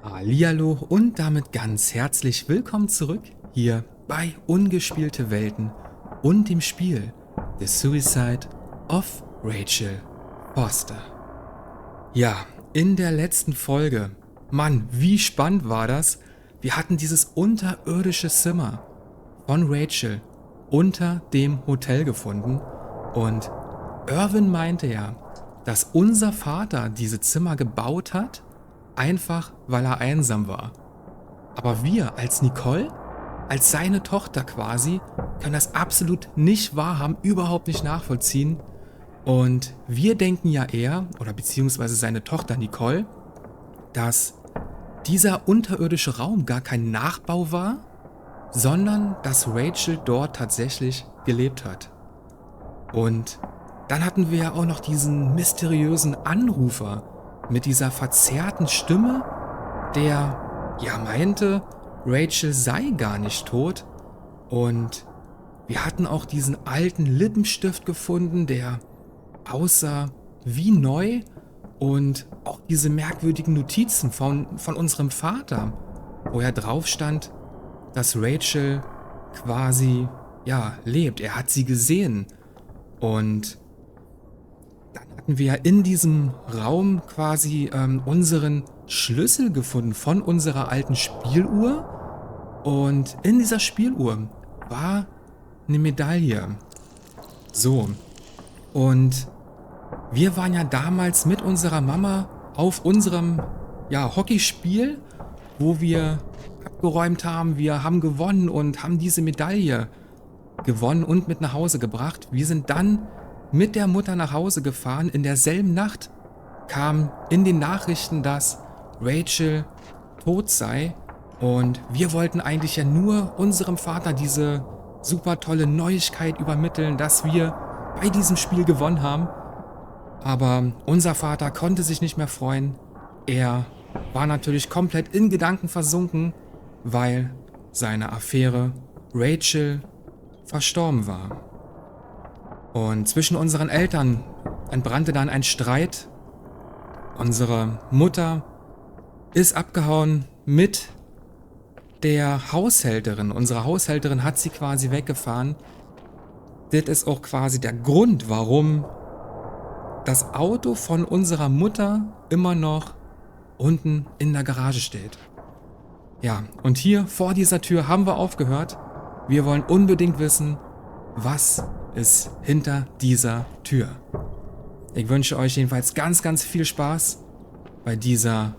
Hallihallo und damit ganz herzlich willkommen zurück hier bei Ungespielte Welten und dem Spiel The Suicide of Rachel Foster. Ja, in der letzten Folge, Mann, wie spannend war das? Wir hatten dieses unterirdische Zimmer von Rachel unter dem Hotel gefunden und Irwin meinte ja, dass unser Vater diese Zimmer gebaut hat, einfach weil er einsam war. Aber wir als Nicole, als seine Tochter quasi, können das absolut nicht wahrhaben, überhaupt nicht nachvollziehen. Und wir denken ja eher, oder beziehungsweise seine Tochter Nicole, dass dieser unterirdische Raum gar kein Nachbau war, sondern dass Rachel dort tatsächlich gelebt hat. Und dann hatten wir ja auch noch diesen mysteriösen Anrufer mit dieser verzerrten Stimme, der ja meinte, Rachel sei gar nicht tot. Und wir hatten auch diesen alten Lippenstift gefunden, der aussah wie neu, und auch diese merkwürdigen Notizen von unserem Vater, wo ja drauf stand, dass Rachel quasi, ja, lebt. Er hat sie gesehen. Und dann hatten wir ja in diesem Raum quasi unseren Schlüssel gefunden von unserer alten Spieluhr. Und in dieser Spieluhr war eine Medaille. So. Und wir waren ja damals mit unserer Mama auf unserem Hockeyspiel, wo wir abgeräumt haben. Wir haben gewonnen und haben diese Medaille gewonnen und mit nach Hause gebracht. Wir sind dann mit der Mutter nach Hause gefahren. In derselben Nacht kam in den Nachrichten, dass Rachel tot sei. Und wir wollten eigentlich ja nur unserem Vater diese super tolle Neuigkeit übermitteln, dass wir bei diesem Spiel gewonnen haben. Aber unser Vater konnte sich nicht mehr freuen. Er war natürlich komplett in Gedanken versunken, weil seine Affäre Rachel verstorben war. Und zwischen unseren Eltern entbrannte dann ein Streit. Unsere Mutter ist abgehauen mit der Haushälterin. Unsere Haushälterin hat sie quasi weggefahren. Das ist auch quasi der Grund, warum das Auto von unserer Mutter immer noch unten in der Garage steht. Ja, und hier vor dieser Tür haben wir aufgehört. Wir wollen unbedingt wissen, was ist hinter dieser Tür. Ich wünsche euch jedenfalls ganz, ganz viel Spaß bei dieser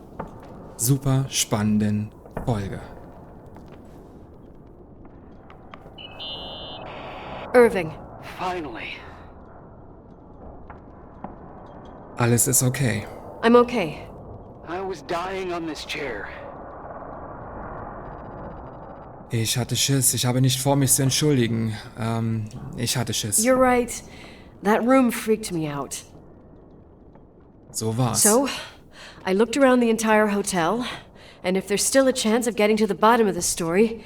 super spannenden Folge. Irving. Finally. Alles ist okay. I'm okay. I was dying on this chair. Ich hatte Schiss. Ich habe nicht vor, mich zu entschuldigen. Ich hatte Schiss. You're right. That room freaked me out. So war's. So, I looked around the entire hotel, and if there's still a chance of getting to the bottom of the story,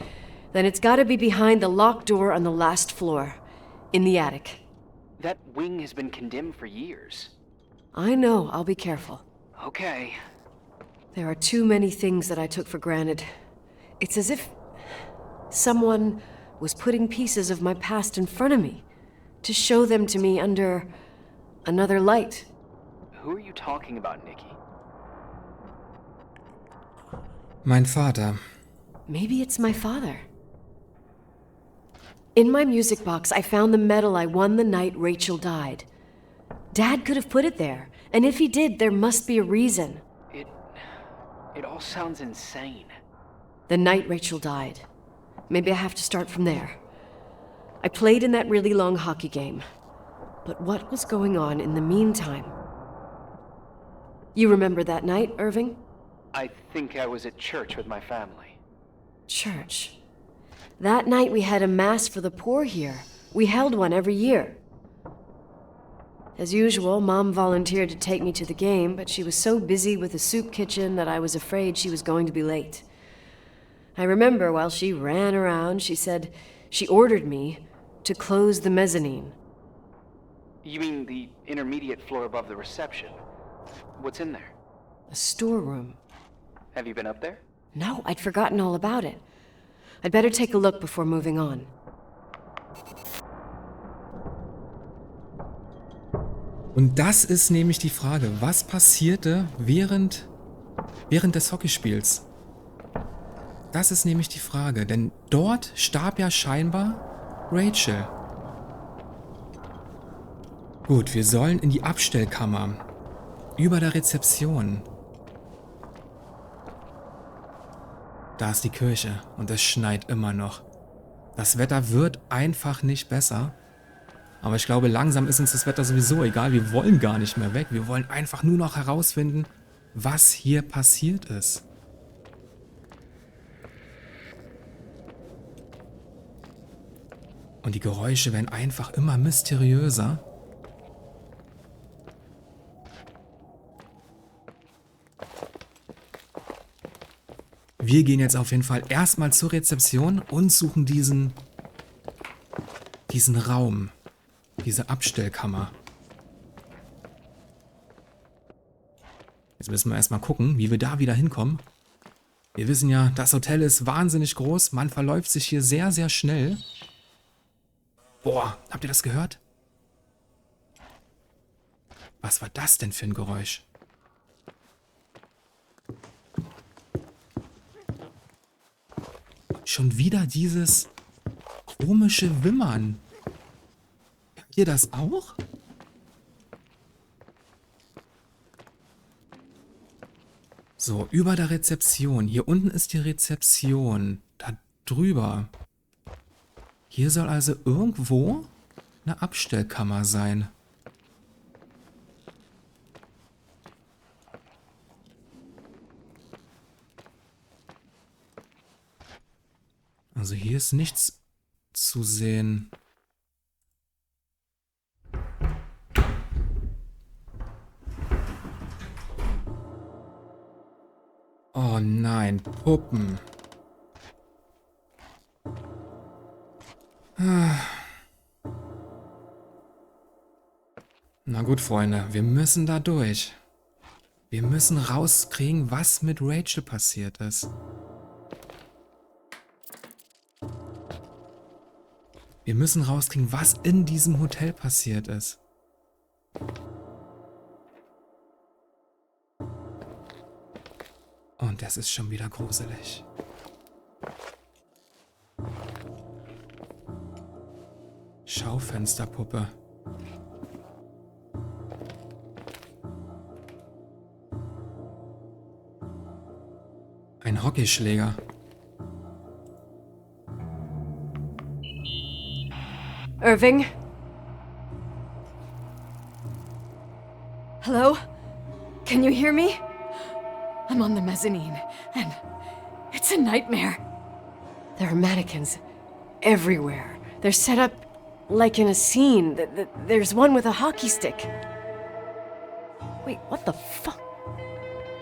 then it's gotta be behind the locked door on the last floor, in the attic. That wing has been condemned for years. I know, I'll be careful. Okay. There are too many things that I took for granted. It's as if someone was putting pieces of my past in front of me to show them to me under another light. Who are you talking about, Nikki? Mein Vater. Maybe it's my father. In my music box, I found the medal I won the night Rachel died. Dad could have put it there, and if he did, there must be a reason. It all sounds insane. The night Rachel died. Maybe I have to start from there. I played in that really long hockey game. But what was going on in the meantime? You remember that night, Irving? I think I was at church with my family. Church. That night we had a mass for the poor here. We held one every year. As usual, Mom volunteered to take me to the game, but she was so busy with the soup kitchen that I was afraid she was going to be late. I remember while she ran around, she said she ordered me to close the mezzanine. You mean the intermediate floor above the reception? What's in there? A storeroom. Have you been up there? No, I'd forgotten all about it. I'd better take a look before moving on. Und das ist nämlich die Frage, was passierte während des Hockeyspiels? Das ist nämlich die Frage, denn dort starb ja scheinbar Rachel. Gut, wir sollen in die Abstellkammer. Über der Rezeption. Da ist die Kirche und es schneit immer noch. Das Wetter wird einfach nicht besser. Aber ich glaube, langsam ist uns das Wetter sowieso egal. Wir wollen gar nicht mehr weg. Wir wollen einfach nur noch herausfinden, was hier passiert ist. Und die Geräusche werden einfach immer mysteriöser. Wir gehen jetzt auf jeden Fall erstmal zur Rezeption und suchen diesen Raum, diese Abstellkammer. Jetzt müssen wir erstmal gucken, wie wir da wieder hinkommen. Wir wissen ja, das Hotel ist wahnsinnig groß. Man verläuft sich hier sehr, sehr schnell. Boah, habt ihr das gehört? Was war das denn für ein Geräusch? Schon wieder dieses komische Wimmern. Habt ihr das auch? So, über der Rezeption. Hier unten ist die Rezeption. Da drüber. Hier soll also irgendwo eine Abstellkammer sein. Also hier ist nichts zu sehen. Oh nein, Puppen. Na gut, Freunde, wir müssen da durch. Wir müssen rauskriegen, was mit Rachel passiert ist. Wir müssen rauskriegen, was in diesem Hotel passiert ist. Und das ist schon wieder gruselig. Schaufensterpuppe. Ein Hockeyschläger. Irving? Hello? Can you hear me? I'm on the mezzanine, and it's a nightmare. There are mannequins everywhere. They're set up like in a scene. There's one with a hockey stick. Wait, what the fuck?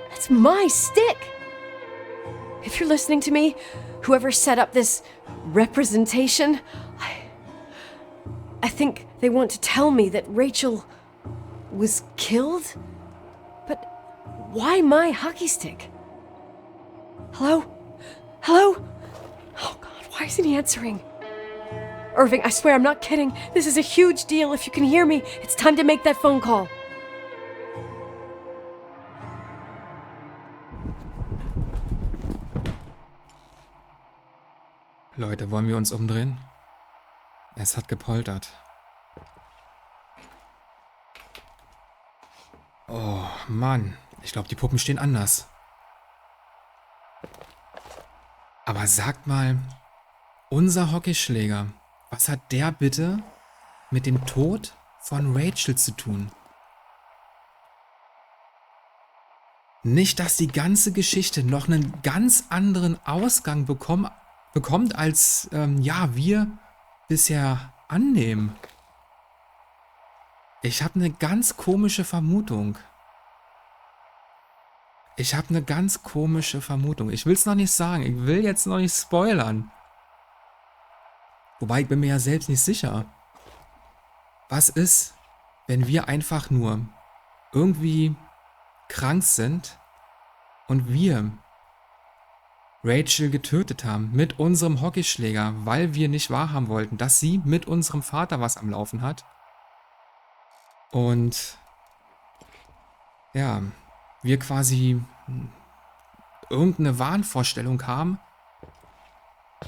That's my stick! If you're listening to me, whoever set up this representation, I think they want to tell me that Rachel was killed? But why my hockey stick? Hello? Hello? Oh God, why isn't he answering? Irving, I swear I'm not kidding. This is a huge deal. If you can hear me, it's time to make that phone call. Leute, wollen wir uns umdrehen? Es hat gepoltert. Oh, Mann. Ich glaube, die Puppen stehen anders. Aber sagt mal, unser Hockeyschläger, was hat der bitte mit dem Tod von Rachel zu tun? Nicht, dass die ganze Geschichte noch einen ganz anderen Ausgang bekommt, als wir bisher annehmen. Ich habe eine ganz komische Vermutung. Ich will es noch nicht sagen. Ich will jetzt noch nicht spoilern. Wobei, ich bin mir ja selbst nicht sicher. Was ist, wenn wir einfach nur irgendwie krank sind und wir Rachel getötet haben mit unserem Hockeyschläger, weil wir nicht wahrhaben wollten, dass sie mit unserem Vater was am Laufen hat. Und ja, wir quasi irgendeine Wahnvorstellung haben,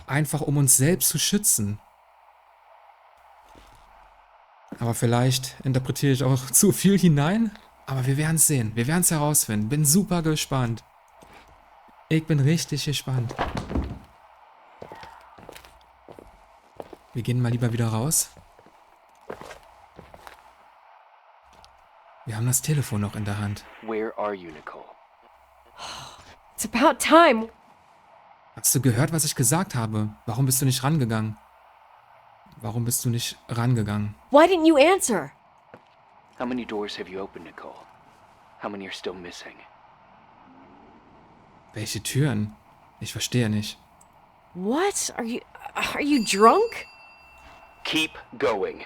einfach um uns selbst zu schützen. Aber vielleicht interpretiere ich auch zu viel hinein. Aber wir werden es sehen. Wir werden es herausfinden. Bin super gespannt. Ich bin richtig gespannt. Wir gehen mal lieber wieder raus. Wir haben das Telefon noch in der Hand. Where are you, Nicole? It's about time. Hast du gehört, was ich gesagt habe? Warum bist du nicht rangegangen? Warum bist du nicht rangegangen? Why didn't you answer? How many doors have you opened, Nicole? How many are still missing? Welche Türen? Ich verstehe nicht. What? Are you drunk? Keep going.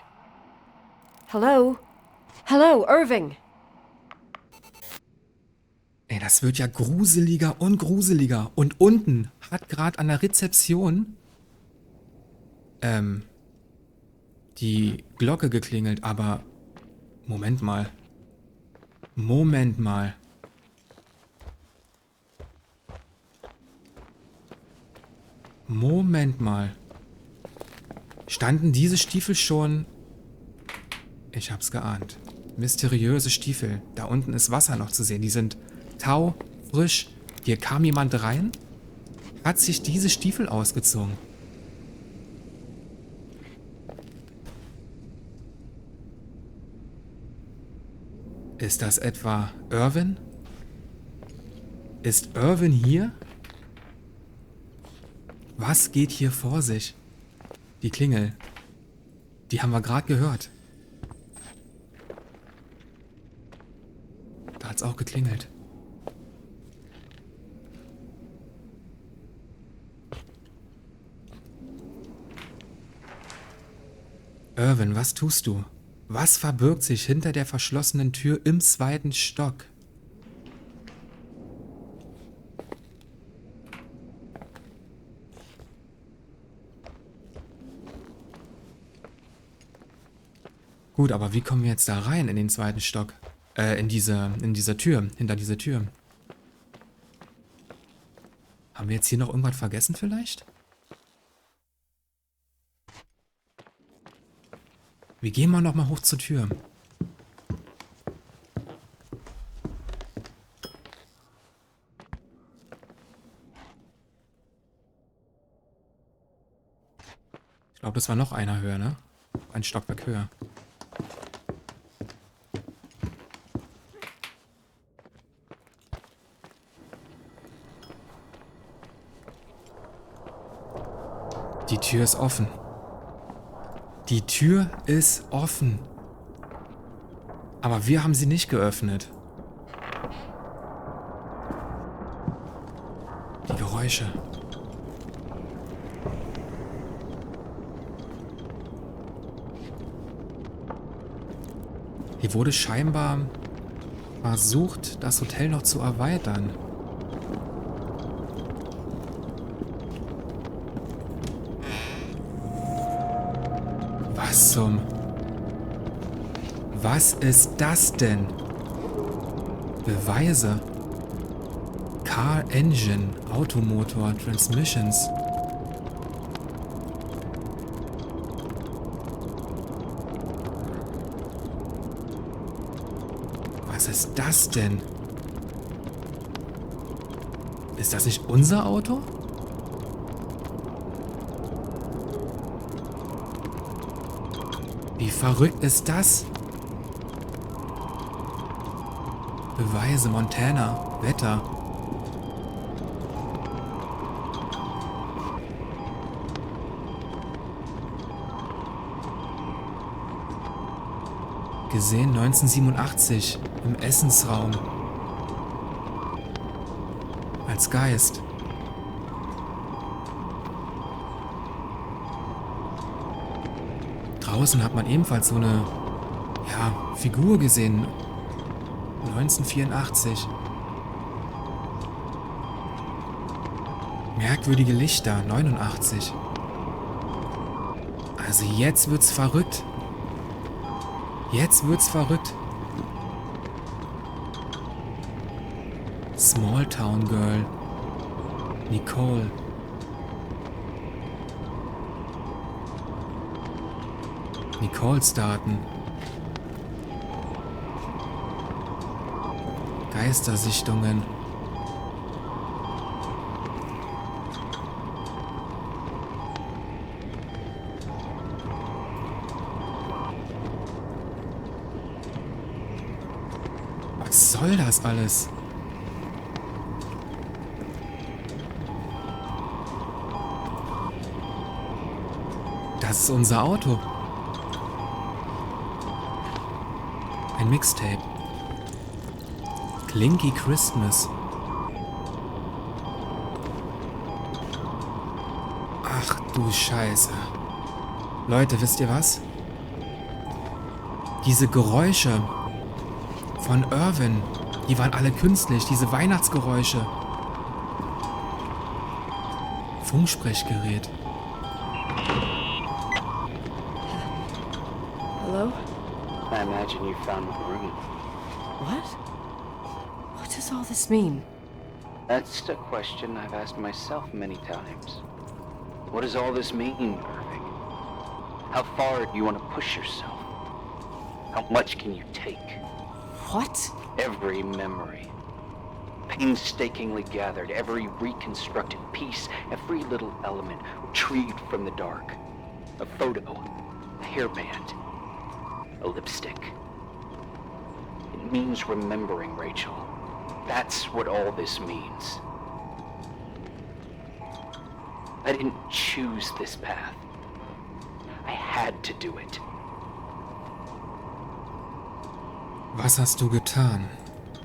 Hello? Hello, Irving. Ey, das wird ja gruseliger und gruseliger. Und unten hat gerade an der Rezeption die Glocke geklingelt, aber Moment mal. Moment mal. Moment mal. Standen diese Stiefel schon... Ich hab's geahnt. Mysteriöse Stiefel. Da unten ist Wasser noch zu sehen. Die sind taufrisch. Hier kam jemand rein, hat sich diese Stiefel ausgezogen. Ist das etwa Irvin? Ist Irvin hier? Was geht hier vor sich? Die Klingel. Die haben wir gerade gehört. Da hat's auch geklingelt. Irvin, was tust du? Was verbirgt sich hinter der verschlossenen Tür im 2. Stock? Gut, aber wie kommen wir jetzt da rein in den 2. Stock? In dieser Tür, hinter dieser Tür. Haben wir jetzt hier noch irgendwas vergessen vielleicht? Wir gehen mal nochmal hoch zur Tür. Ich glaube, das war noch einer höher, ne? Ein Stockwerk höher. Die Tür ist offen. Die Tür ist offen. Aber wir haben sie nicht geöffnet. Die Geräusche. Hier wurde scheinbar versucht, das Hotel noch zu erweitern. Was ist das denn? Beweise. Car Engine, Automotor, Transmissions. Was ist das denn? Ist das nicht unser Auto? Wie verrückt ist das? Beweise, Montana, Wetter. Gesehen 1987 im Essensraum. Als Geist. Draußen hat man ebenfalls so eine, Figur gesehen. 1984. Merkwürdige Lichter, 89. Also jetzt wird's verrückt. Jetzt wird's verrückt. Small Town Girl. Nicole. Nicoles Daten. Geistersichtungen. Was soll das alles? Das ist unser Auto. Ein Mixtape. Clinky Christmas. Ach du Scheiße. Leute, wisst ihr was? Diese Geräusche von Irwin, die waren alle künstlich, diese Weihnachtsgeräusche. Funksprechgerät. Hello? I imagine you found the room. What? What does all this mean? That's a question I've asked myself many times. What does all this mean, Irving? How far do you want to push yourself? How much can you take? What? Every memory, painstakingly gathered, every reconstructed piece, every little element retrieved from the dark. A photo, a hairband, a lipstick. It means remembering, Rachel. That's what all this means. I didn't choose this path. I had to do it. Was hast du getan?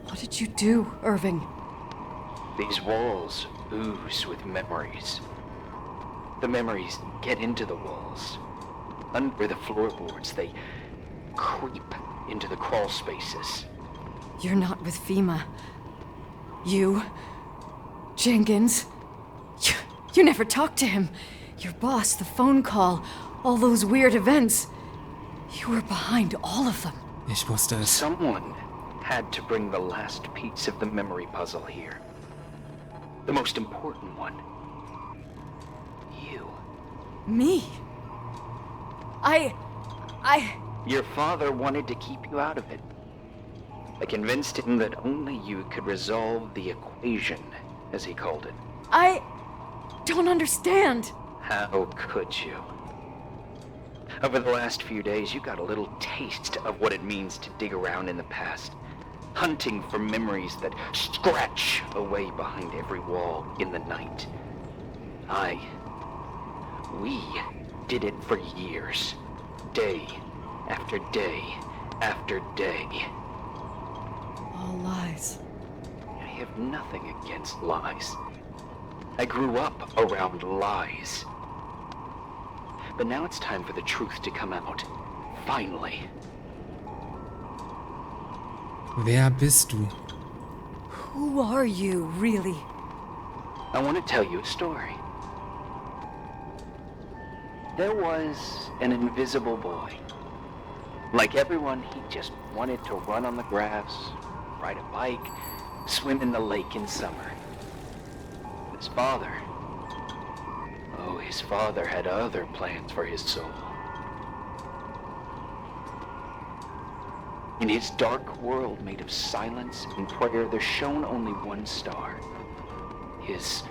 What did you do, Irving? These walls ooze with memories. The memories get into the walls. Under the floorboards, they creep into the crawl spaces. You're not with FEMA. You... Jenkins... You never talked to him. Your boss, the phone call, all those weird events. You were behind all of them. Ich wusste es. Someone had to bring the last piece of the memory puzzle here. The most important one. You. Me? I... Your father wanted to keep you out of it. I convinced him that only you could resolve the equation, as he called it. I don't understand. How could you? Over the last few days, you got a little taste of what it means to dig around in the past, hunting for memories that scratch away behind every wall in the night. We did it for years, day after day after day. All lies. I have nothing against lies. I grew up around lies. But now it's time for the truth to come out. Finally. Wer bist du? Who are you, really? I want to tell you a story. There was an invisible boy. Like everyone, he just wanted to run on the grass, ride a bike, swim in the lake in summer. His father... Oh, his father had other plans for his soul. In his dark world made of silence and prayer, there shone only one star. His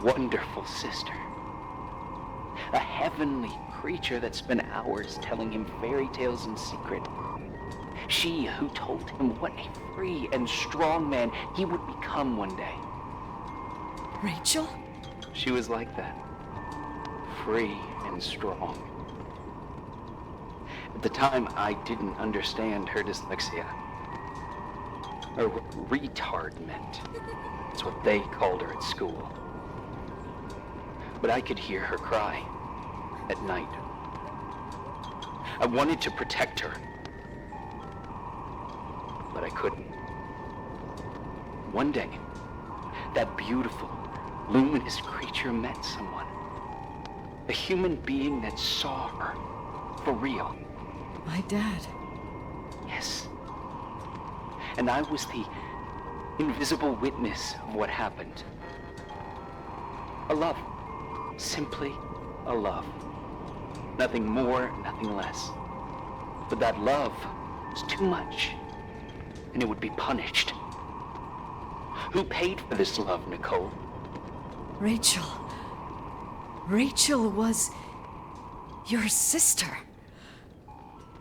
wonderful sister. A heavenly creature that spent hours telling him fairy tales in secret. She who told him what a free and strong man he would become one day. Rachel? She was like that. Free and strong. At the time, I didn't understand her dyslexia. Or retardment. That's what they called her at school. But I could hear her cry at night. I wanted to protect her. But I couldn't. One day, that beautiful, luminous creature met someone. A human being that saw her. For real. My dad. Yes. And I was the invisible witness of what happened. A love. Simply a love. Nothing more, nothing less. But that love was too much, and it would be punished. Who paid for this love, Nicole? Rachel. Rachel was your sister.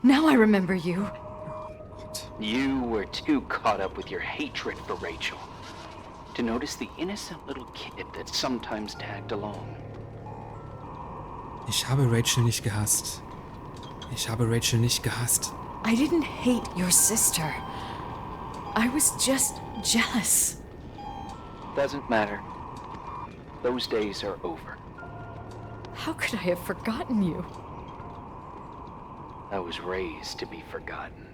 Now I remember you. You were too caught up with your hatred for Rachel to notice the innocent little kid that sometimes tagged along. Ich habe Rachel nicht gehasst. Ich habe Rachel nicht gehasst. I didn't hate your sister. I was just jealous. Doesn't matter. Those days are over. How could I have forgotten you? I was raised to be forgotten.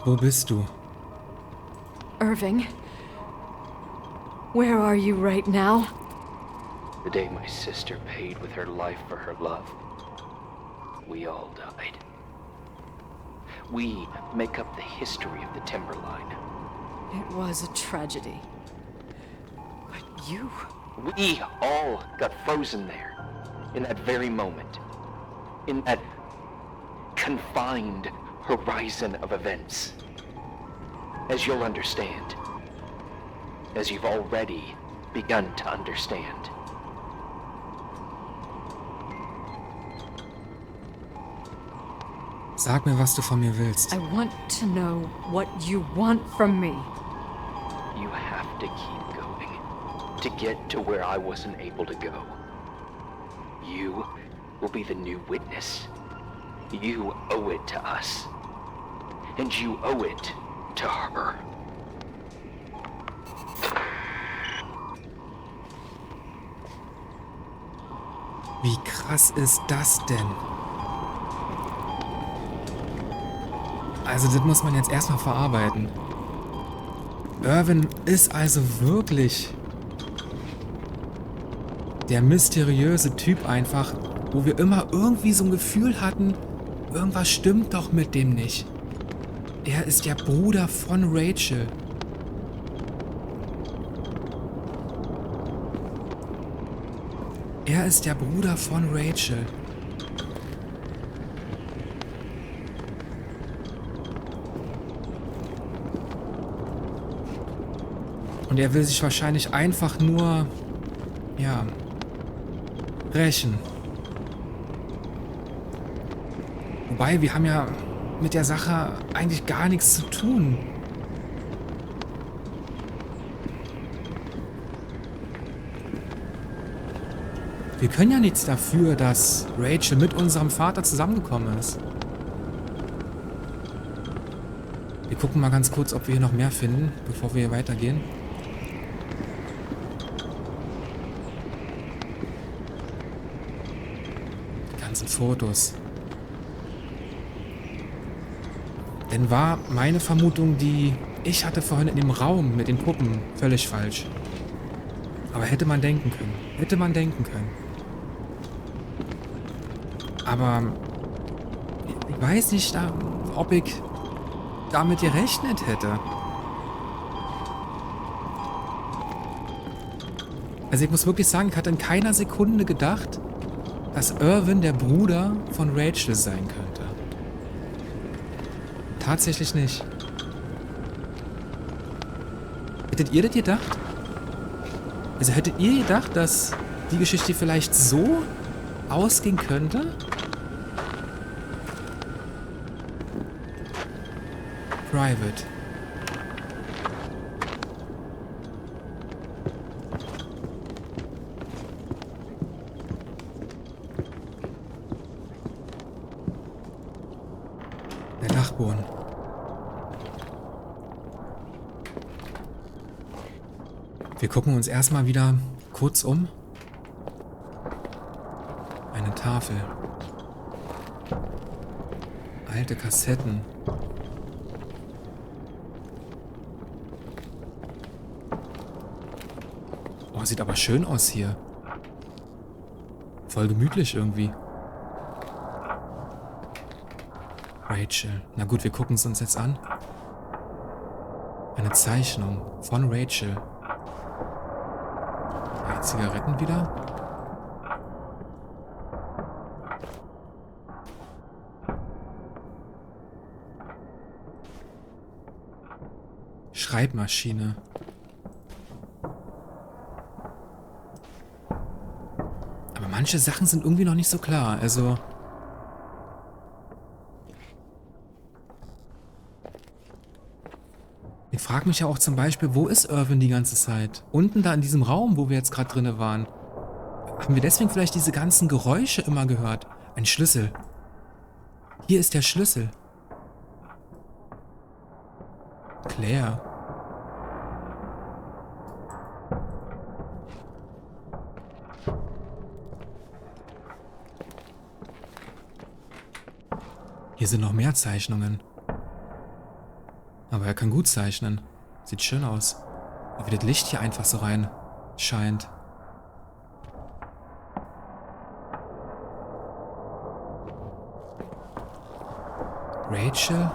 Wo bist du? Irving, where are you right now? The day my sister paid with her life for her love, we all died. We make up the history of the Timberline. It was a tragedy. But you... We all got frozen there, in that very moment. In that confined horizon of events. As you'll understand. As you've already begun to understand. Sag mir, was du von mir willst. I want to know what you want from me. You have to keep going to get to where I wasn't able to go. You will be the new witness. You owe it to us. And you owe it to her. Wie krass ist das denn? Also das muss man jetzt erstmal verarbeiten. Irvin ist also wirklich der mysteriöse Typ einfach, wo wir immer irgendwie so ein Gefühl hatten, irgendwas stimmt doch mit dem nicht. Er ist der Bruder von Rachel. Er ist der Bruder von Rachel. Und er will sich wahrscheinlich einfach nur, ja, rächen. Wobei, wir haben ja mit der Sache eigentlich gar nichts zu tun. Wir können ja nichts dafür, dass Rachel mit unserem Vater zusammengekommen ist. Wir gucken mal ganz kurz, ob wir hier noch mehr finden, bevor wir hier weitergehen. Die ganzen Fotos. Denn war meine Vermutung, die ich hatte vorhin in dem Raum mit den Puppen, völlig falsch. Aber hätte man denken können. Hätte man denken können. Aber ich weiß nicht, ob ich damit gerechnet hätte. Also ich muss wirklich sagen, ich hatte in keiner Sekunde gedacht, dass Irvin der Bruder von Rachel sein könnte. Tatsächlich nicht. Hättet ihr das gedacht? Also hättet ihr gedacht, dass die Geschichte vielleicht so ausgehen könnte? Private. Der Dachboden. Wir gucken uns erstmal wieder kurz um. Eine Tafel. Alte Kassetten. Oh, sieht aber schön aus hier. Voll gemütlich irgendwie. Rachel. Na gut, wir gucken es uns jetzt an. Eine Zeichnung von Rachel. Die Zigaretten wieder. Schreibmaschine. Aber manche Sachen sind irgendwie noch nicht so klar. Also... Ich frage mich ja auch zum Beispiel, wo ist Irwin die ganze Zeit? Unten da in diesem Raum, wo wir jetzt gerade drinne waren. Haben wir deswegen vielleicht diese ganzen Geräusche immer gehört? Ein Schlüssel. Hier ist der Schlüssel. Claire. Hier sind noch mehr Zeichnungen. Aber er kann gut zeichnen. Sieht schön aus. Aber wie das Licht hier einfach so rein scheint. Rachel?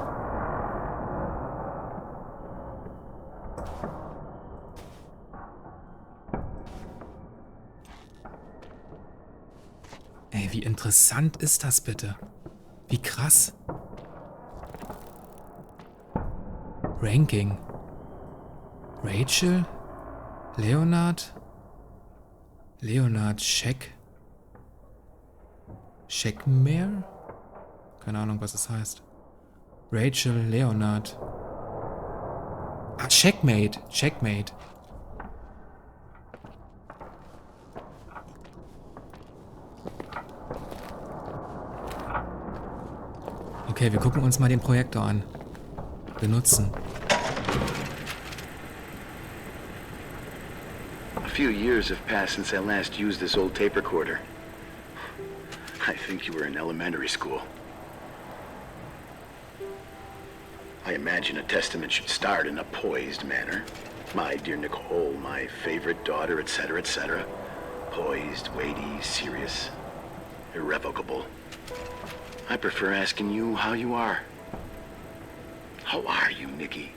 Ey, wie interessant ist das bitte? Wie krass. Ranking. Rachel? Leonard? Leonard Scheckmare? Keine Ahnung, was es heißt. Rachel, Leonard. Ah, Checkmate. Okay, wir gucken uns mal den Projektor an. Benutzen. A few years have passed since I last used this old tape recorder. I think you were in elementary school. I imagine a testament should start in a poised manner. My dear Nicole, my favorite daughter, etc., etc. Poised, weighty, serious, irrevocable. I prefer asking you how you are. How are you, Nikki?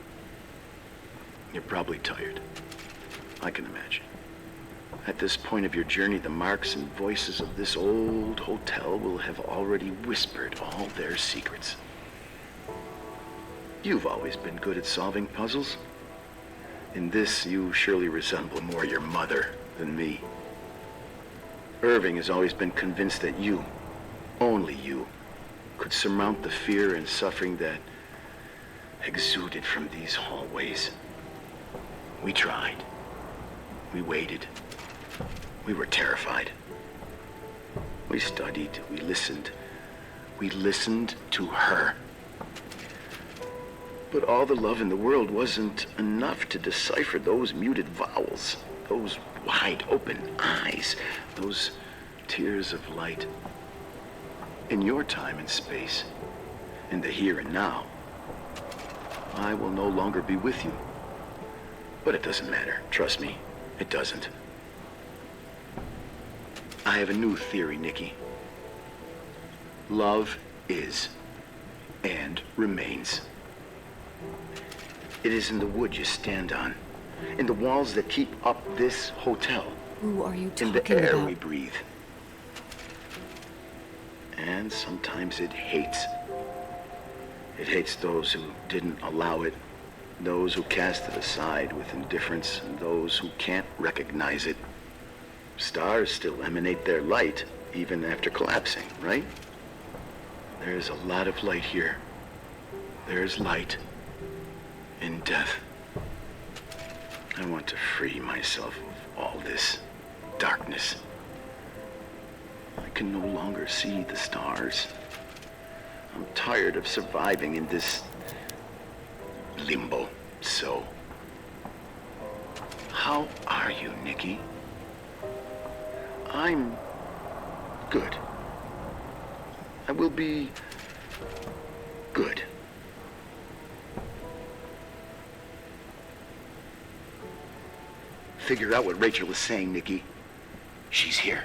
You're probably tired. I can imagine. At this point of your journey, the marks and voices of this old hotel will have already whispered all their secrets. You've always been good at solving puzzles. In this, you surely resemble more your mother than me. Irving has always been convinced that you, only you, could surmount the fear and suffering that exuded from these hallways. We tried. We waited. We were terrified. We studied. We listened. We listened to her. But all the love in the world wasn't enough to decipher those muted vowels, those wide open eyes, those tears of light. In your time and space, in the here and now, I will no longer be with you. But it doesn't matter. Trust me, it doesn't. I have a new theory, Nikki. Love is and remains. It is in the wood you stand on, in the walls that keep up this hotel, Who are you talking in the air about? we breathe. And sometimes it hates. It hates those who didn't allow it, those who cast it aside with indifference, and those who can't recognize it. Stars still emanate their light, even after collapsing, right? There's a lot of light here. There's light in death. I want to free myself of all this darkness. I can no longer see the stars. I'm tired of surviving in this limbo. So, how are you, Nikki? I'm good. I will be good. figure out what Rachel was saying, Nikki. She's here.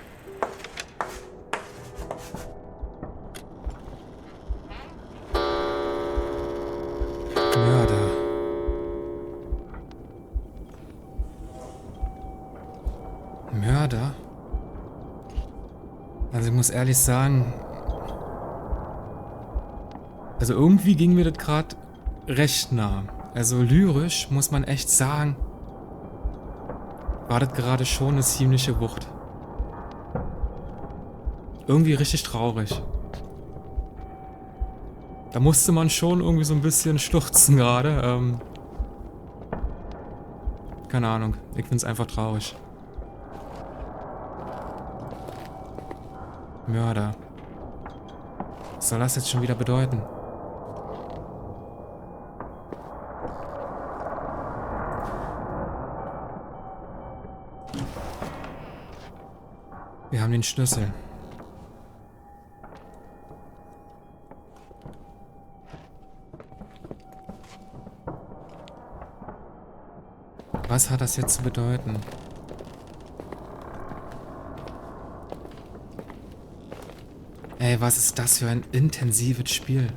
Mörder. Mörder? Also ich muss ehrlich sagen, also irgendwie ging mir das gerade recht nah. Also lyrisch muss man echt sagen, war das gerade schon eine ziemliche Wucht. Irgendwie richtig traurig. Da musste man schon irgendwie so ein bisschen stürzen gerade. Keine Ahnung, ich find's einfach traurig. Mörder. Was soll das jetzt schon wieder bedeuten? Wir haben den Schlüssel. Was hat das jetzt zu bedeuten? Ey, was ist das für ein intensives Spiel?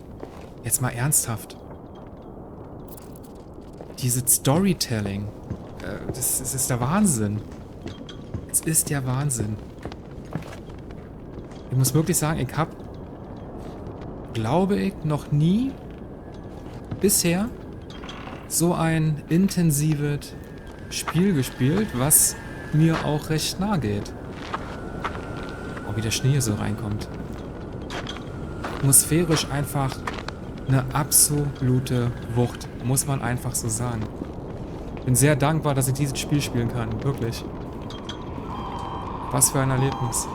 Jetzt mal ernsthaft. Dieses Storytelling. Das ist der Wahnsinn. Es ist der Wahnsinn. Ich muss wirklich sagen, ich habe, glaube ich, noch nie bisher so ein intensives Spiel gespielt, was mir auch recht nah geht. Oh, wie der Schnee hier so reinkommt. Atmosphärisch einfach eine absolute Wucht, muss man einfach so sagen. Bin sehr dankbar, dass ich dieses Spiel spielen kann, wirklich. Was für ein Erlebnis.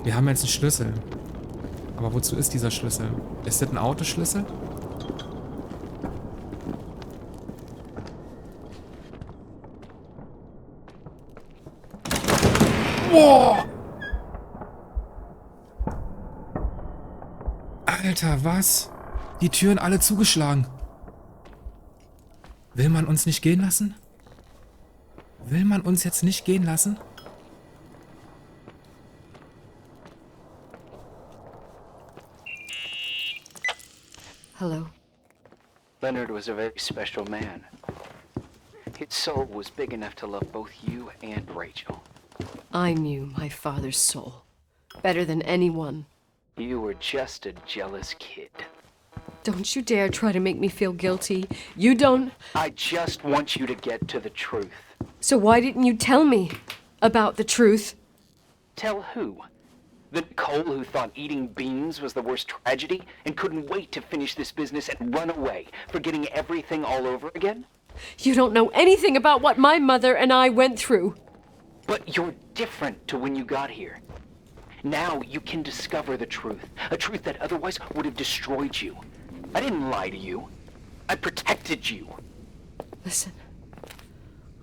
Wir haben jetzt einen Schlüssel. Aber wozu ist dieser Schlüssel? Ist das ein Autoschlüssel? Boah! Alter, was? Die Türen alle zugeschlagen. Will man uns nicht gehen lassen? Will man uns jetzt nicht gehen lassen? Hello. Leonard was a very special man. His soul was big enough to love both you and Rachel. I knew my father's soul better than anyone. You were just a jealous kid. Don't you dare try to make me feel guilty. You don't... I just want you to get to the truth. So why didn't you tell me about the truth? Tell who? The Cole who thought eating beans was the worst tragedy and couldn't wait to finish this business and run away, forgetting everything all over again? You don't know anything about what my mother and I went through. But you're different to when you got here. Now you can discover the truth, a truth that otherwise would have destroyed you. I didn't lie to you. I protected you. Listen,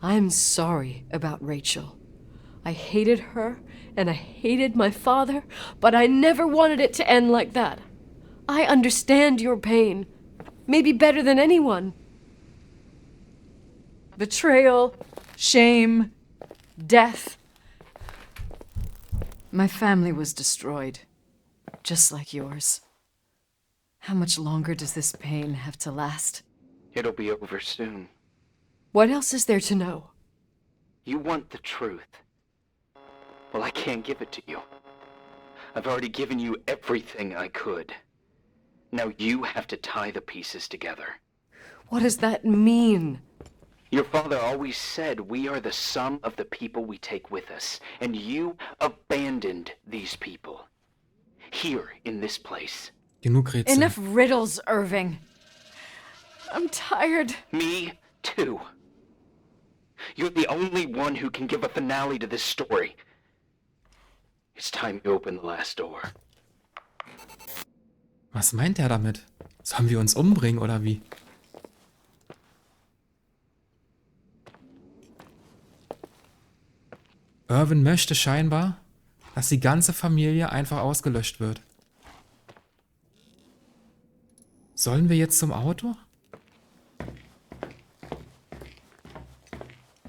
I'm sorry about Rachel. I hated her and I hated my father, but I never wanted it to end like that. I understand your pain, maybe better than anyone. Betrayal, shame, death. My family was destroyed, just like yours. How much longer does this pain have to last? It'll be over soon. What else is there to know? You want the truth. Well, I can't give it to you. I've already given you everything I could. Now you have to tie the pieces together. What does that mean? Your father always said we are the sum of the people we take with us, and you abandoned these people. Here, in this place. Genug Rätsel. Enough riddles, Irving. I'm tired. Me, too. You're the only one who can give a finale to this story. It's time you open the last door. Was meint er damit? Sollen wir uns umbringen oder wie? Irvin möchte scheinbar, dass die ganze Familie einfach ausgelöscht wird. Sollen wir jetzt zum Auto?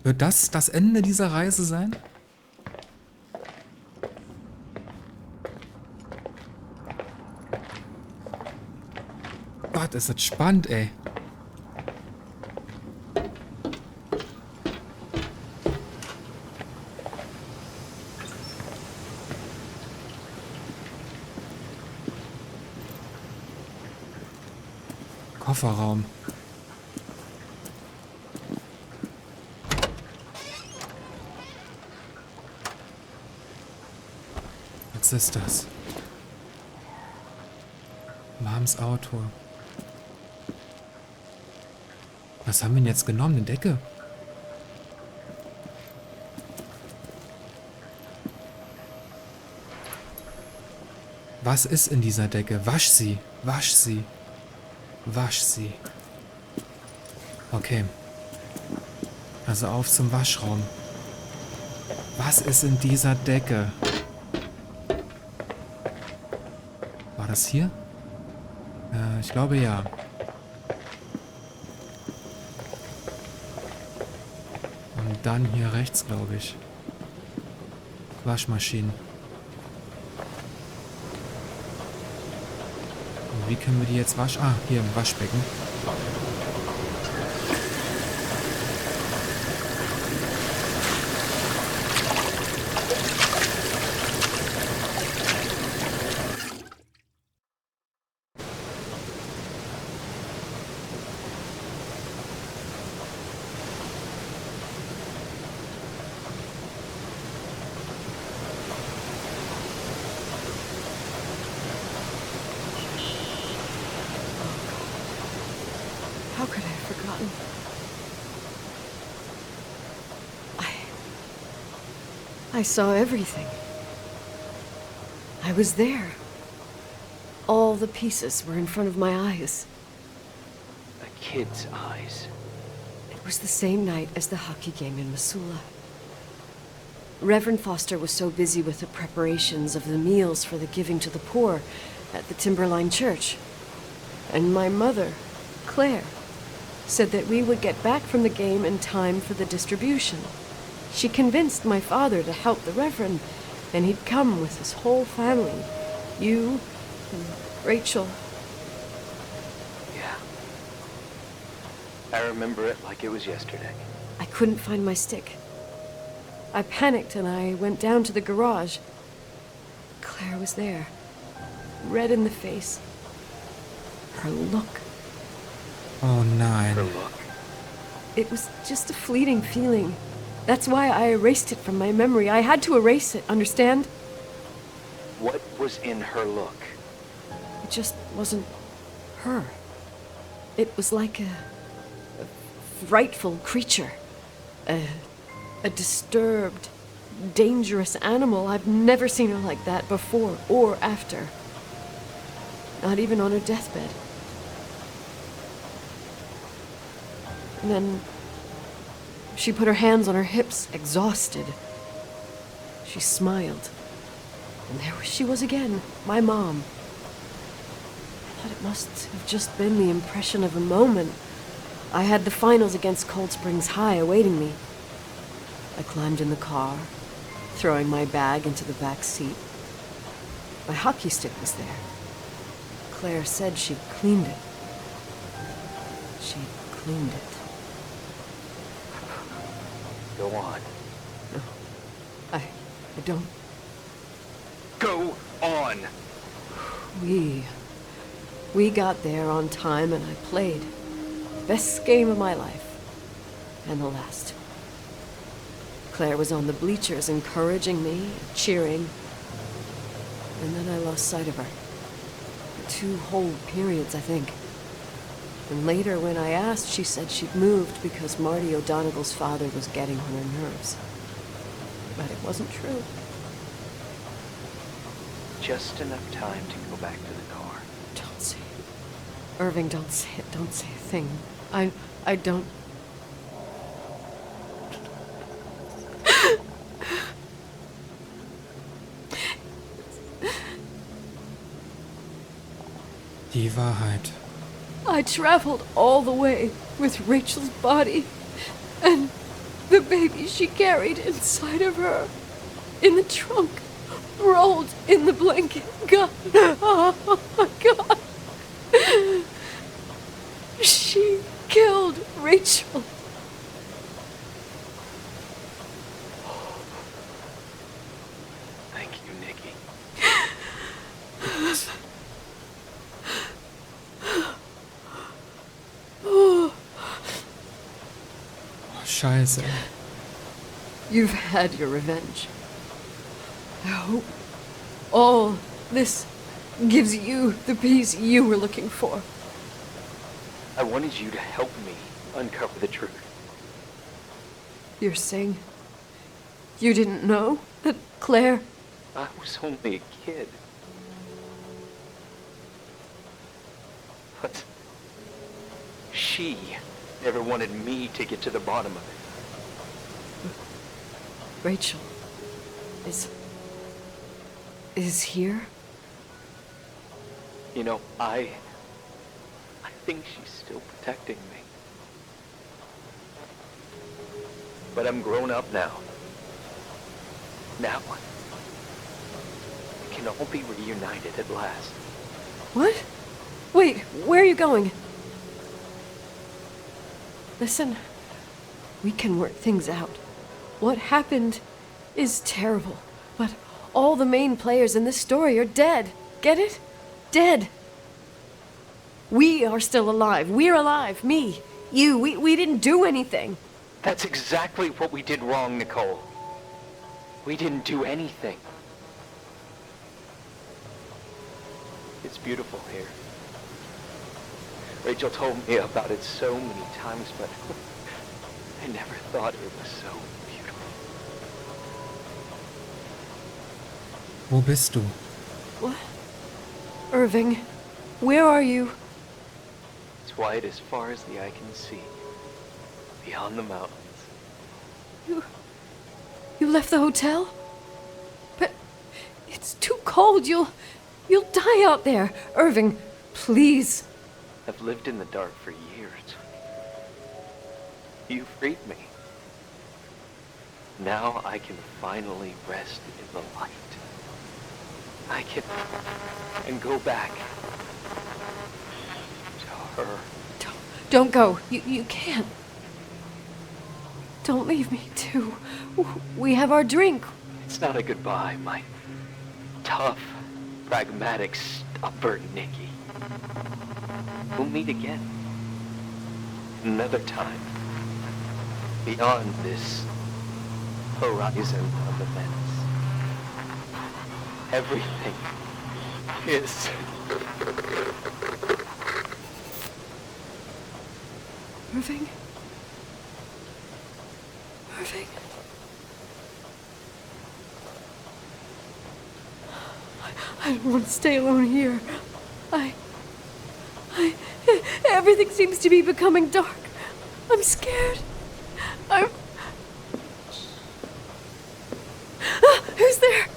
Wird das das Ende dieser Reise sein? Gott, ist das spannend, ey. Kofferraum. Was ist das? Mams Auto. Was haben wir denn jetzt genommen? Eine Decke? Was ist in dieser Decke? Wasch sie. Wasch sie. Wasch sie. Okay. Also auf zum Waschraum. Was ist in dieser Decke? War das hier? Ich glaube ja. Und dann hier rechts, glaube ich. Waschmaschinen. Und wie können wir die jetzt waschen? Ah, hier im Waschbecken. How could I have forgotten? I saw everything. I was there. All the pieces were in front of my eyes. A kid's eyes. It was the same night as the hockey game in Missoula. Reverend Foster was so busy with the preparations of the meals for the giving to the poor at the Timberline Church. And my mother, Claire, said that we would get back from the game in time for the distribution. She convinced my father to help the Reverend, and he'd come with his whole family. You and Rachel. Yeah. I remember it like it was yesterday. I couldn't find my stick. I panicked and I went down to the garage. Claire was there, red in the face. Her look. Oh nein. Her look. It was just a fleeting feeling. That's why I erased it from my memory. I had to erase it, understand? What was in her look? It just wasn't her. It was like a frightful creature. A disturbed, dangerous animal. I've never seen her like that before or after. Not even on her deathbed. And then she put her hands on her hips, exhausted. She smiled. And there she was again, my mom. I thought it must have just been the impression of a moment. I had the finals against Cold Springs High awaiting me. I climbed in the car, throwing my bag into the back seat. My hockey stick was there. Claire said she'd cleaned it. She'd cleaned it. Go on. No, I don't. Go on! We got there on time and I played. Best game of my life. And the last. Claire was on the bleachers encouraging me, cheering. And then I lost sight of her. For 2 whole periods, I think. And later, when I asked, she said she'd moved because Marty O'Donegal's father was getting on her nerves. But it wasn't true. Just enough time to go back to the car. Don't say it. Irving, don't say it. Don't say a thing. I don't... Die Wahrheit. I traveled all the way with Rachel's body, and the baby she carried inside of her, in the trunk, rolled in the blanket. God, oh my God. She killed Rachel. Thank you, Nikki. Oh, Scheiße. You've had your revenge. I hope all this gives you the peace you were looking for. I wanted you to help me uncover the truth. You're saying you didn't know that Claire... I was only a kid. But she never wanted me to get to the bottom of it. Rachel is here? You know, I think she's still protecting me. But I'm grown up now. Now, we can all be reunited at last. What? Wait, where are you going? Listen, we can work things out. What happened is terrible, but all the main players in this story are dead. Get it? Dead. We are still alive. We're alive. Me, you, we didn't do anything. That's exactly what we did wrong, Nicole. We didn't do anything. It's beautiful here. Rachel told me about it so many times, but I never thought it was so beautiful. Wo bist du? What? Irving, where are you? It's white as far as the eye can see, beyond the mountains. You left the hotel? But it's too cold. You'll die out there. Irving, please. I've lived in the dark for years. You freed me. Now I can finally rest in the light. I can go back to her. Don't go. You can't. Don't leave me, too. We have our drink. It's not a goodbye, my tough, pragmatic, stubborn Nikki. We'll meet again. Another time. Beyond this horizon of events. Everything is... Irving? Irving? I don't want to stay alone here. Everything seems to be becoming dark. I'm scared. Who's there?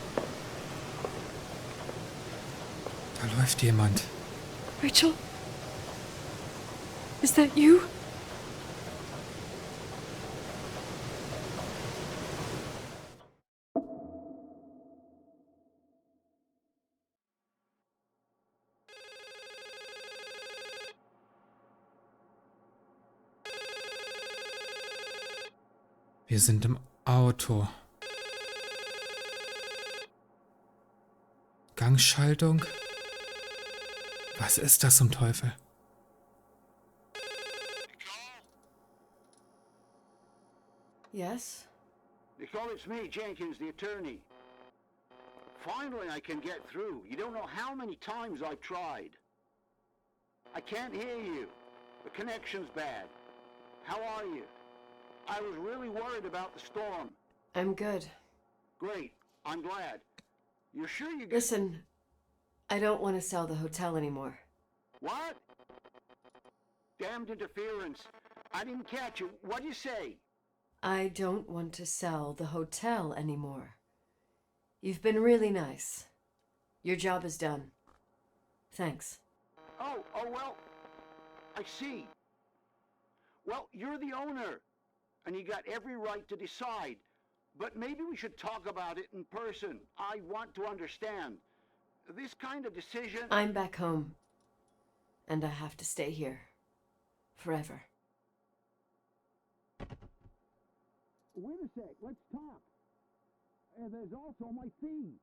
Da läuft jemand. Rachel? Is that you? Wir sind im Auto. Gangschaltung? Was ist das zum Teufel? Yes? Nicole, it's me, Jenkins, the attorney. Finally, I can get through. You don't know how many times I've tried. I can't hear you. The connection's bad. How are you? I was really worried about the storm. I'm good. Great. I'm glad. You're sure you... Listen, I don't want to sell the hotel anymore. What? Damned interference. I didn't catch you. What'd you say? I don't want to sell the hotel anymore. You've been really nice. Your job is done. Thanks. Oh, well, I see. Well, you're the owner. and you got every right to decide. But maybe we should talk about it in person. I want to understand. This kind of decision... I'm back home. And I have to stay here. Forever. Wait a sec, let's talk. And there's also my fee.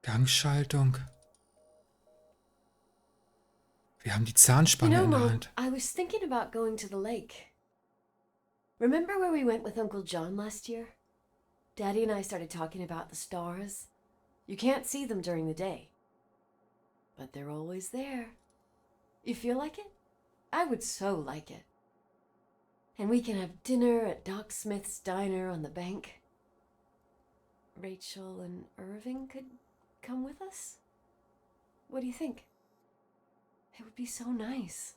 Gangschaltung. Wir haben die Zahnspange in der Mom, Hand. I was thinking about going to the lake. Remember where we went with Uncle John last year? Daddy and I started talking about the stars. You can't see them during the day. But they're always there. You feel like it? I would so like it. And we can have dinner at Doc Smith's diner on the bank. Rachel and Irving could come with us? What do you think? It would be so nice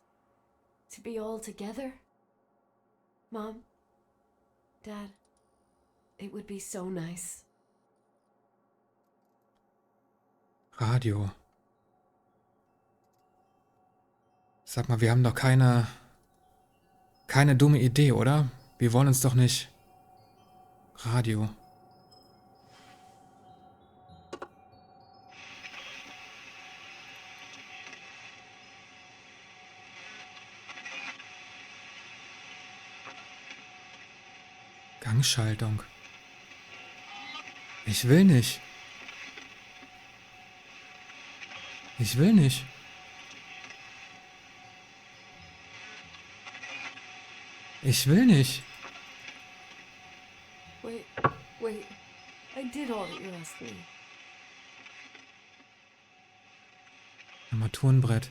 to be all together. Mom, Dad, it would be so nice. Radio. Sag mal, wir haben doch keine dumme Idee, oder? Wir wollen uns doch nicht... Radio. Gangschaltung. Ich will nicht. Ich will nicht. Ich will nicht. Wait. I did all that you asked me. Armaturenbrett.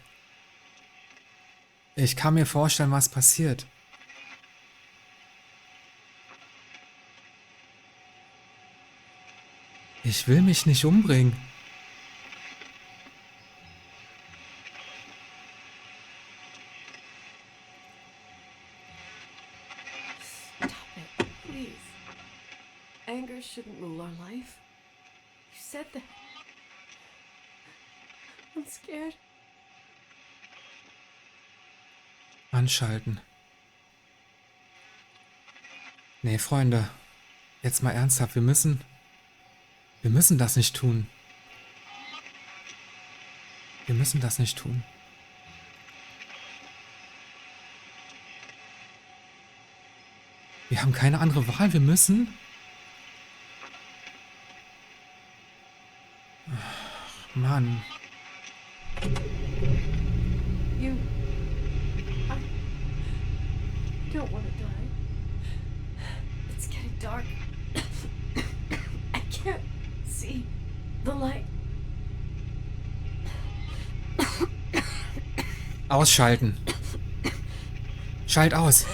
Ich kann mir vorstellen, was passiert. Ich will mich nicht umbringen. Stop it, please. Anger shouldn't rule our life. You said that. I'm scared. Anschalten. Nee, Freunde. Jetzt mal ernsthaft. Wir müssen das nicht tun. Wir müssen das nicht tun. Wir haben keine andere Wahl. Wir müssen... Ach, Mann. I don't want to die. It's getting dark. I can't see the light. Ausschalten. Schalt aus.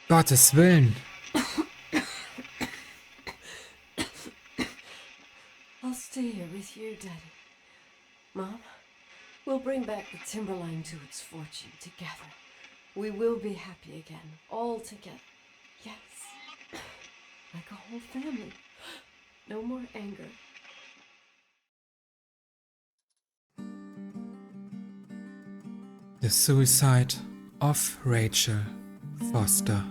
Gottes Willen. I'll stay here with you, Daddy. Mom, we'll bring back the timberline to its fortune together. We will be happy again, all together. Yes. Like a whole family. No more anger. The Suicide of Rachel Foster.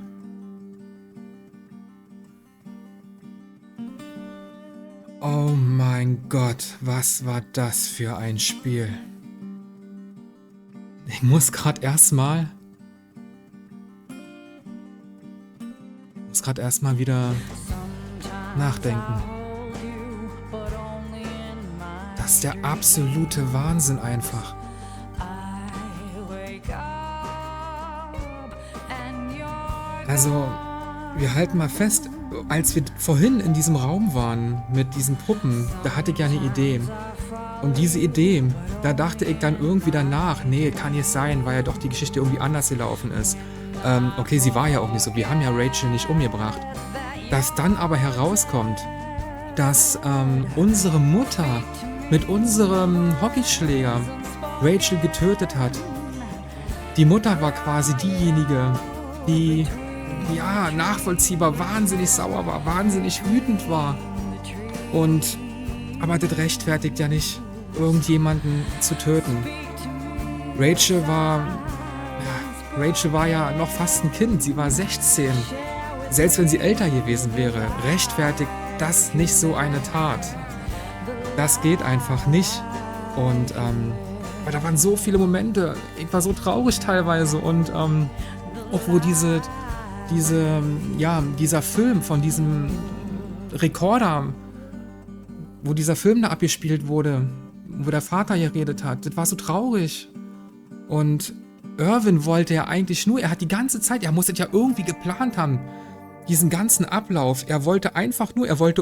Oh mein Gott, was war das für ein Spiel? Ich muss gerade erstmal wieder nachdenken. Das ist der absolute Wahnsinn einfach. Also, wir halten mal fest, als wir vorhin in diesem Raum waren mit diesen Puppen, da hatte ich ja eine Idee. Und diese Idee, da dachte ich dann irgendwie danach, nee, kann nicht sein, weil ja doch die Geschichte irgendwie anders gelaufen ist. Okay, sie war ja auch nicht so, wir haben ja Rachel nicht umgebracht. Dass dann aber herauskommt, dass unsere Mutter mit unserem Hockeyschläger Rachel getötet hat. Die Mutter war quasi diejenige, die ja, nachvollziehbar wahnsinnig sauer war, wahnsinnig wütend war. Aber das rechtfertigt ja nicht, irgendjemanden zu töten. Rachel war ja noch fast ein Kind, sie war 16. Selbst wenn sie älter gewesen wäre, rechtfertigt das nicht so eine Tat. Das geht einfach nicht. Und aber da waren so viele Momente, ich war so traurig teilweise und auch wo dieser Film von diesem Rekorder, wo dieser Film da abgespielt wurde, wo der Vater geredet hat, das war so traurig. Und Irwin wollte ja eigentlich nur, er hat die ganze Zeit, er muss es ja irgendwie geplant haben, diesen ganzen Ablauf, er wollte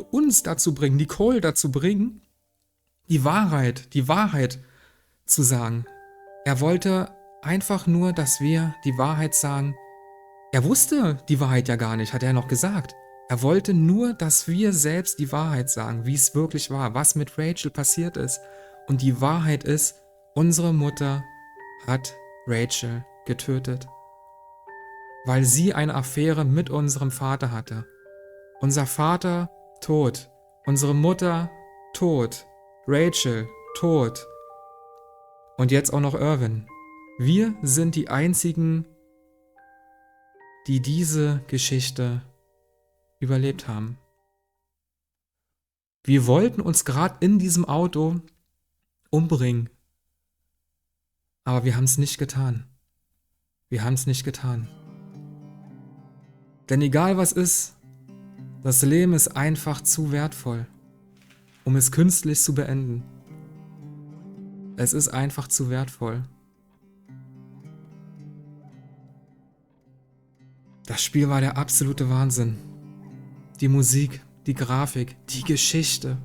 uns dazu bringen, Nicole dazu bringen, die Wahrheit zu sagen. Er wollte einfach nur, dass wir die Wahrheit sagen. Er wusste die Wahrheit ja gar nicht, hat er noch gesagt. Er wollte nur, dass wir selbst die Wahrheit sagen, wie es wirklich war, was mit Rachel passiert ist. Und die Wahrheit ist, unsere Mutter hat Rachel getötet, weil sie eine Affäre mit unserem Vater hatte. Unser Vater tot, unsere Mutter tot, Rachel tot und jetzt auch noch Irwin. Wir sind die Einzigen, die diese Geschichte überlebt haben. Wir wollten uns gerade in diesem Auto umbringen, aber wir haben es nicht getan. Wir haben es nicht getan. Denn egal was ist, das Leben ist einfach zu wertvoll, um es künstlich zu beenden. Es ist einfach zu wertvoll. Das Spiel war der absolute Wahnsinn. Die Musik, die Grafik, die Geschichte.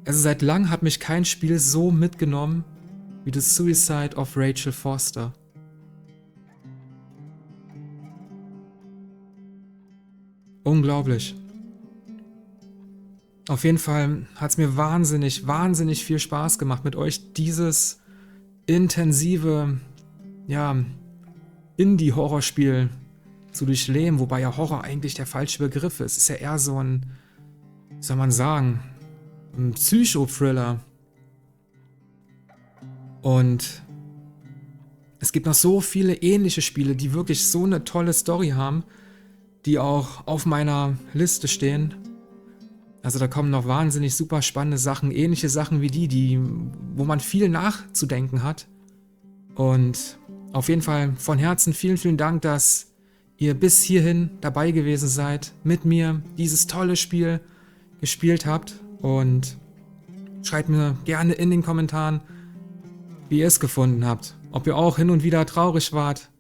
Also seit langem hat mich kein Spiel so mitgenommen wie The Suicide of Rachel Foster. Unglaublich. Auf jeden Fall hat es mir wahnsinnig, wahnsinnig viel Spaß gemacht, mit euch dieses intensive, Indie Horror Spiel zu durchleben, wobei ja Horror eigentlich der falsche Begriff ist. Es ist ja eher so ein, wie soll man sagen, ein Psychothriller. Und es gibt noch so viele ähnliche Spiele, die wirklich so eine tolle Story haben, die auch auf meiner Liste stehen. Also da kommen noch wahnsinnig super spannende Sachen, ähnliche Sachen wie wo man viel nachzudenken hat. Und auf jeden Fall von Herzen vielen, vielen Dank, dass ihr bis hierhin dabei gewesen seid, mit mir dieses tolle Spiel gespielt habt. Und schreibt mir gerne in den Kommentaren, wie ihr es gefunden habt. Ob ihr auch hin und wieder traurig wart.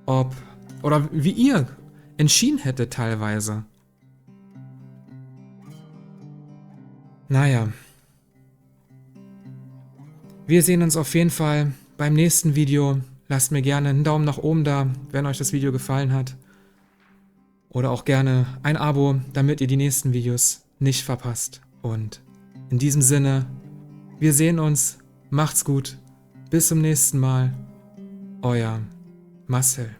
Oder wie ihr entschieden hättet teilweise. Naja. Wir sehen uns auf jeden Fall beim nächsten Video. Lasst mir gerne einen Daumen nach oben da, wenn euch das Video gefallen hat. Oder auch gerne ein Abo, damit ihr die nächsten Videos nicht verpasst. Und in diesem Sinne, wir sehen uns. Macht's gut. Bis zum nächsten Mal. Euer Marcel.